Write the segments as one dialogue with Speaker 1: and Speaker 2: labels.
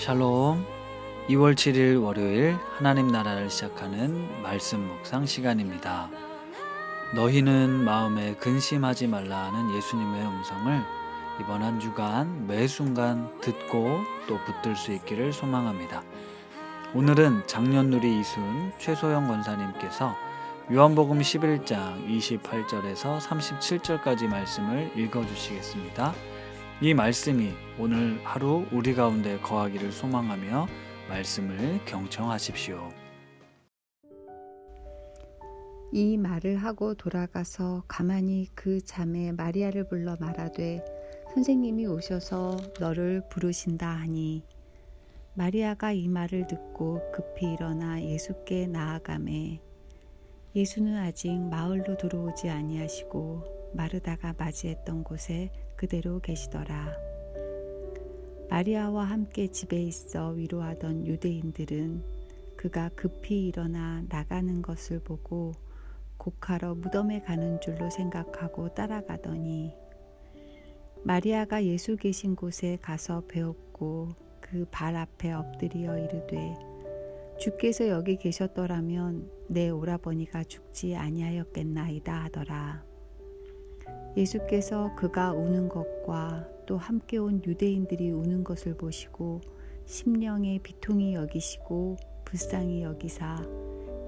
Speaker 1: 샬롬. 2월 7일 월요일 하나님 나라를 시작하는 말씀 묵상 시간입니다. 너희는 마음에 근심하지 말라 하는 예수님의 음성을 이번 한 주간 매 순간 듣고 또 붙들 수 있기를 소망합니다. 오늘은 장년누리 이순 최소영 권사님께서 요한복음 11장 28절에서 37절까지 말씀을 읽어주시겠습니다. 이 말씀이 오늘 하루 우리 가운데 거하기를 소망하며 말씀을 경청하십시오.
Speaker 2: 이 말을 하고 돌아가서 가만히 그 자매 마리아를 불러 말하되 선생님이 오셔서 너를 부르신다 하니 마리아가 이 말을 듣고 급히 일어나 예수께 나아가매 예수는 아직 마을로 들어오지 아니하시고 마르다가 맞이했던 곳에 그대로 계시더라. 마리아와 함께 집에 있어 위로하던 유대인들은 그가 급히 일어나 나가는 것을 보고 곡하러 무덤에 가는 줄로 생각하고 따라가더니 마리아가 예수 계신 곳에 가서 배웠고 그 발 앞에 엎드려 이르되 주께서 여기 계셨더라면 내 오라버니가 죽지 아니하였겠나이다 하더라. 예수께서 그가 우는 것과 또 함께 온 유대인들이 우는 것을 보시고 심령에 비통히 여기시고 불쌍히 여기사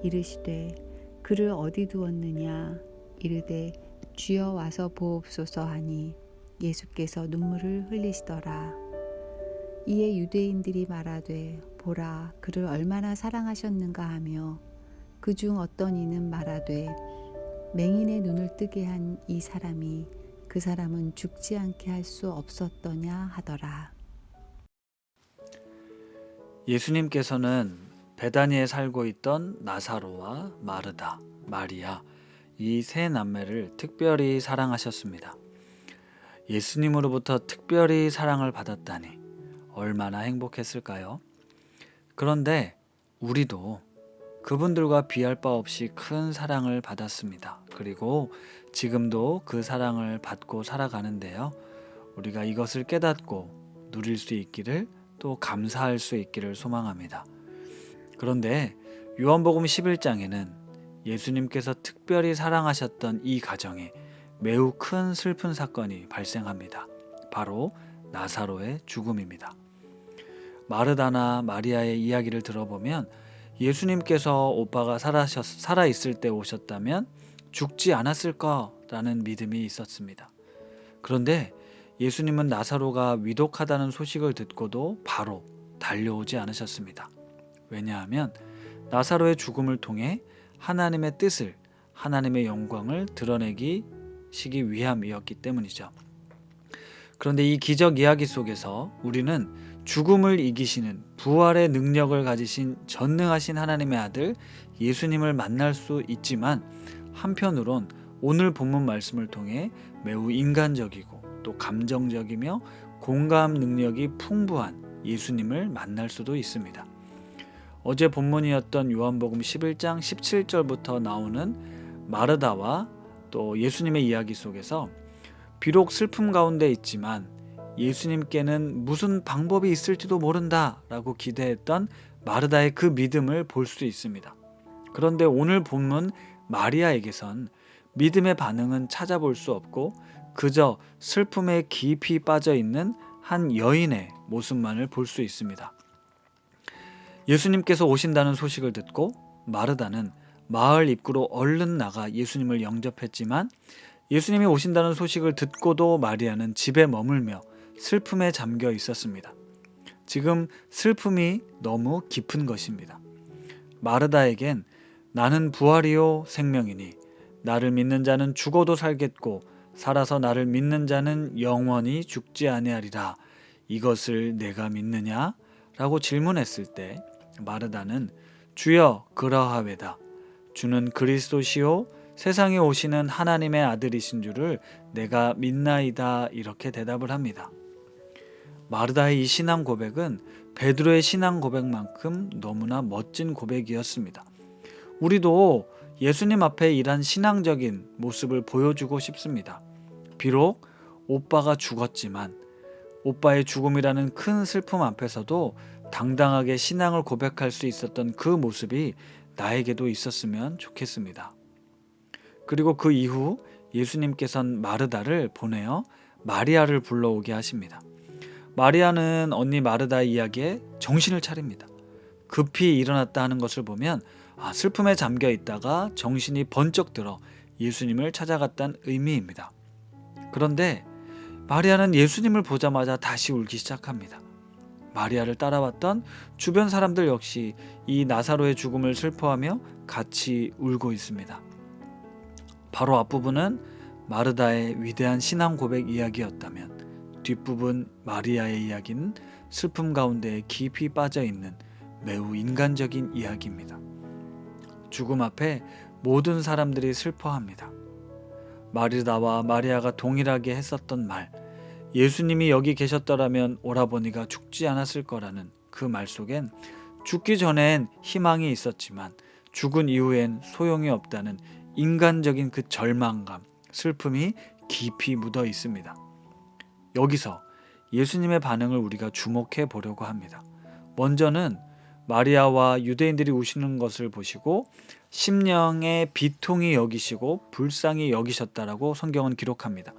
Speaker 2: 이르시되 그를 어디 두었느냐 이르되 주여 와서 보옵소서 하니 예수께서 눈물을 흘리시더라. 이에 유대인들이 말하되 보라 그를 얼마나 사랑하셨는가 하며 그중 어떤 이는 말하되 맹인의 눈을 뜨게 한 이 사람이 그 사람은 죽지 않게 할 수 없었더냐 하더라.
Speaker 1: 예수님께서는 베다니에 살고 있던 나사로와 마르다, 마리아 이 세 남매를 특별히 사랑하셨습니다. 예수님으로부터 특별히 사랑을 받았다니 얼마나 행복했을까요? 그런데 우리도 그분들과 비할 바 없이 큰 사랑을 받았습니다. 그리고 지금도 그 사랑을 받고 살아가는데요. 우리가 이것을 깨닫고 누릴 수 있기를 또 감사할 수 있기를 소망합니다. 그런데 요한복음 11장에는 예수님께서 특별히 사랑하셨던 이 가정에 매우 큰 슬픈 사건이 발생합니다. 바로 나사로의 죽음입니다. 마르다나 마리아의 이야기를 들어보면 예수님께서 오빠가 살아있을 때 오셨다면 죽지 않았을까라는 믿음이 있었습니다. 그런데 예수님은 나사로가 위독하다는 소식을 듣고도 바로 달려오지 않으셨습니다. 왜냐하면 나사로의 죽음을 통해 하나님의 뜻을, 하나님의 영광을 드러내기 위함이었기 때문이죠. 그런데 이 기적 이야기 속에서 우리는 죽음을 이기시는 부활의 능력을 가지신 전능하신 하나님의 아들 예수님을 만날 수 있지만 한편으론 오늘 본문 말씀을 통해 매우 인간적이고 또 감정적이며 공감 능력이 풍부한 예수님을 만날 수도 있습니다. 어제 본문이었던 요한복음 11장 17절부터 나오는 마르다와 또 예수님의 이야기 속에서 비록 슬픔 가운데 있지만 예수님께는 무슨 방법이 있을지도 모른다라고 기대했던 마르다의 그 믿음을 볼 수 있습니다. 그런데 오늘 본문 마리아에게선 믿음의 반응은 찾아볼 수 없고 그저 슬픔에 깊이 빠져 있는 한 여인의 모습만을 볼 수 있습니다. 예수님께서 오신다는 소식을 듣고 마르다는 마을 입구로 얼른 나가 예수님을 영접했지만 예수님이 오신다는 소식을 듣고도 마리아는 집에 머물며 슬픔에 잠겨 있었습니다. 지금 슬픔이 너무 깊은 것입니다. 마르다에겐 나는 부활이요 생명이니 나를 믿는 자는 죽어도 살겠고 살아서 나를 믿는 자는 영원히 죽지 아니하리라. 이것을 내가 믿느냐? 라고 질문했을 때 마르다는 주여 그러하외다. 주는 그리스도시요 세상에 오시는 하나님의 아들이신 줄을 내가 믿나이다. 이렇게 대답을 합니다. 마르다의 이 신앙 고백은 베드로의 신앙 고백만큼 너무나 멋진 고백이었습니다. 우리도 예수님 앞에 이런 신앙적인 모습을 보여주고 싶습니다. 비록 오빠가 죽었지만 오빠의 죽음이라는 큰 슬픔 앞에서도 당당하게 신앙을 고백할 수 있었던 그 모습이 나에게도 있었으면 좋겠습니다. 그리고 그 이후 예수님께서는 마르다를 보내어 마리아를 불러오게 하십니다. 마리아는 언니 마르다의 이야기에 정신을 차립니다. 급히 일어났다 하는 것을 보면 슬픔에 잠겨 있다가 정신이 번쩍 들어 예수님을 찾아갔다는 의미입니다. 그런데 마리아는 예수님을 보자마자 다시 울기 시작합니다. 마리아를 따라왔던 주변 사람들 역시 이 나사로의 죽음을 슬퍼하며 같이 울고 있습니다. 바로 앞부분은 마르다의 위대한 신앙 고백 이야기였다면 뒷부분 마리아의 이야기는 슬픔 가운데 깊이 빠져있는 매우 인간적인 이야기입니다. 죽음 앞에 모든 사람들이 슬퍼합니다. 마르다와 마리아가 동일하게 했었던 말, 예수님이 여기 계셨더라면 오라버니가 죽지 않았을 거라는 그 말 속엔 죽기 전엔 희망이 있었지만 죽은 이후엔 소용이 없다는 인간적인 그 절망감, 슬픔이 깊이 묻어 있습니다. 여기서 예수님의 반응을 우리가 주목해 보려고 합니다. 먼저는 마리아와 유대인들이 우시는 것을 보시고 심령의 비통이 여기시고 불쌍히 여기셨다라고 성경은 기록합니다.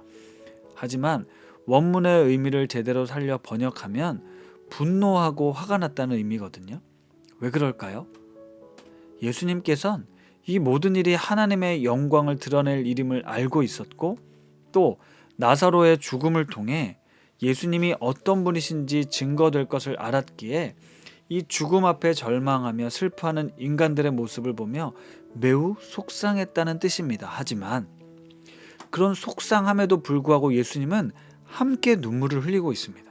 Speaker 1: 하지만 원문의 의미를 제대로 살려 번역하면 분노하고 화가 났다는 의미거든요. 왜 그럴까요? 예수님께서는 이 모든 일이 하나님의 영광을 드러낼 일임을 알고 있었고 또 나사로의 죽음을 통해 예수님이 어떤 분이신지 증거될 것을 알았기에 이 죽음 앞에 절망하며 슬퍼하는 인간들의 모습을 보며 매우 속상했다는 뜻입니다. 하지만 그런 속상함에도 불구하고 예수님은 함께 눈물을 흘리고 있습니다.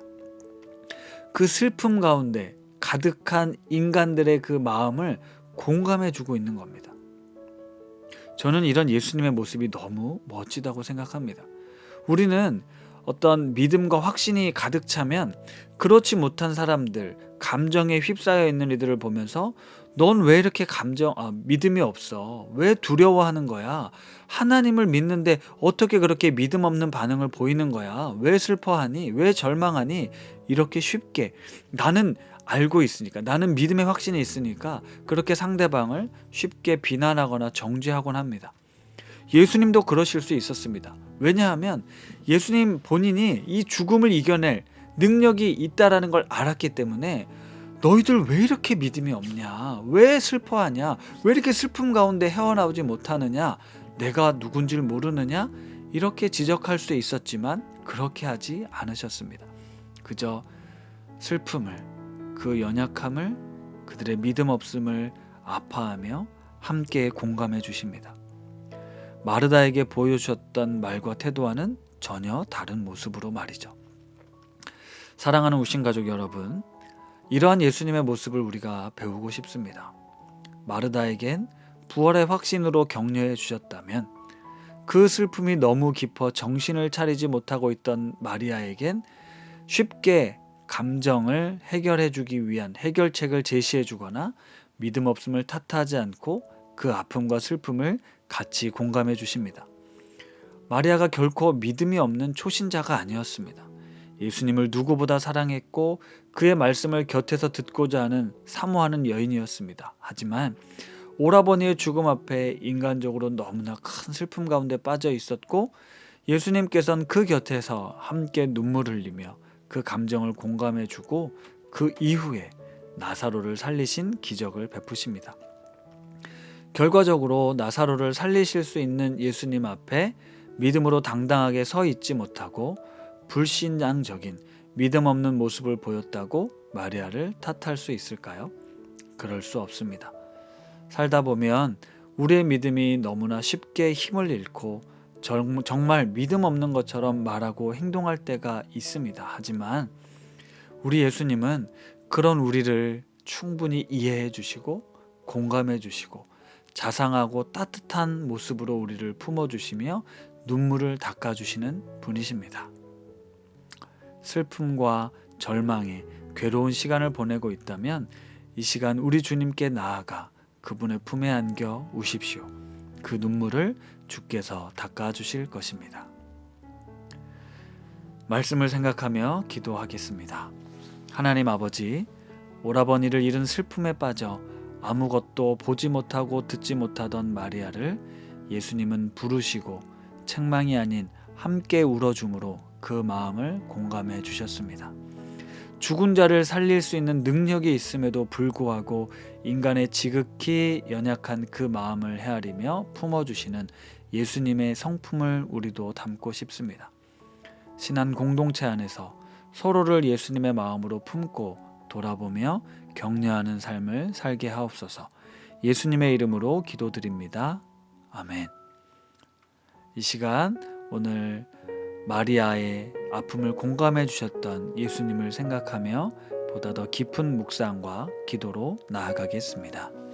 Speaker 1: 그 슬픔 가운데 가득한 인간들의 그 마음을 공감해 주고 있는 겁니다. 저는 이런 예수님의 모습이 너무 멋지다고 생각합니다. 우리는 어떤 믿음과 확신이 가득 차면 그렇지 못한 사람들, 감정에 휩싸여 있는 이들을 보면서 넌 왜 이렇게 믿음이 없어? 왜 두려워하는 거야? 하나님을 믿는데 어떻게 그렇게 믿음 없는 반응을 보이는 거야? 왜 슬퍼하니? 왜 절망하니? 이렇게 쉽게 나는 알고 있으니까, 나는 믿음의 확신이 있으니까 그렇게 상대방을 쉽게 비난하거나 정죄하곤 합니다. 예수님도 그러실 수 있었습니다. 왜냐하면 예수님 본인이 이 죽음을 이겨낼 능력이 있다라는 걸 알았기 때문에 너희들 왜 이렇게 믿음이 없냐? 왜 슬퍼하냐? 왜 이렇게 슬픔 가운데 헤어나오지 못하느냐? 내가 누군지를 모르느냐? 이렇게 지적할 수 있었지만 그렇게 하지 않으셨습니다. 그저 슬픔을, 그 연약함을, 그들의 믿음 없음을 아파하며 함께 공감해 주십니다. 마르다에게 보여주셨던 말과 태도와는 전혀 다른 모습으로 말이죠. 사랑하는 우신 가족 여러분, 이러한 예수님의 모습을 우리가 배우고 싶습니다. 마르다에겐 부활의 확신으로 격려해 주셨다면 그 슬픔이 너무 깊어 정신을 차리지 못하고 있던 마리아에겐 쉽게 감정을 해결해 주기 위한 해결책을 제시해 주거나 믿음 없음을 탓하지 않고 그 아픔과 슬픔을 같이 공감해 주십니다. 마리아가 결코 믿음이 없는 초신자가 아니었습니다. 예수님을 누구보다 사랑했고 그의 말씀을 곁에서 듣고자 하는 사모하는 여인이었습니다. 하지만 오라버니의 죽음 앞에 인간적으로 너무나 큰 슬픔 가운데 빠져 있었고 예수님께서는 그 곁에서 함께 눈물 흘리며 그 감정을 공감해 주고 그 이후에 나사로를 살리신 기적을 베푸십니다. 결과적으로 나사로를 살리실 수 있는 예수님 앞에 믿음으로 당당하게 서 있지 못하고 불신앙적인 믿음 없는 모습을 보였다고 마리아를 탓할 수 있을까요? 그럴 수 없습니다. 살다 보면 우리의 믿음이 너무나 쉽게 힘을 잃고 정말 믿음 없는 것처럼 말하고 행동할 때가 있습니다. 하지만 우리 예수님은 그런 우리를 충분히 이해해 주시고 공감해 주시고 자상하고 따뜻한 모습으로 우리를 품어주시며 눈물을 닦아주시는 분이십니다. 슬픔과 절망에 괴로운 시간을 보내고 있다면 이 시간 우리 주님께 나아가 그분의 품에 안겨 우십시오. 그 눈물을 주께서 닦아주실 것입니다. 말씀을 생각하며 기도하겠습니다. 하나님 아버지, 오라버니를 잃은 슬픔에 빠져 아무것도 보지 못하고 듣지 못하던 마리아를 예수님은 부르시고 책망이 아닌 함께 울어줌으로 그 마음을 공감해 주셨습니다. 죽은 자를 살릴 수 있는 능력이 있음에도 불구하고 인간의 지극히 연약한 그 마음을 헤아리며 품어주시는 예수님의 성품을 우리도 담고 싶습니다. 신한 공동체 안에서 서로를 예수님의 마음으로 품고 돌아보며 격려하는 삶을 살게 하옵소서. 예수님의 이름으로 기도드립니다. 아멘. 이 시간 오늘 마리아의 아픔을 공감해 주셨던 예수님을 생각하며 보다 더 깊은 묵상과 기도로 나아가겠습니다.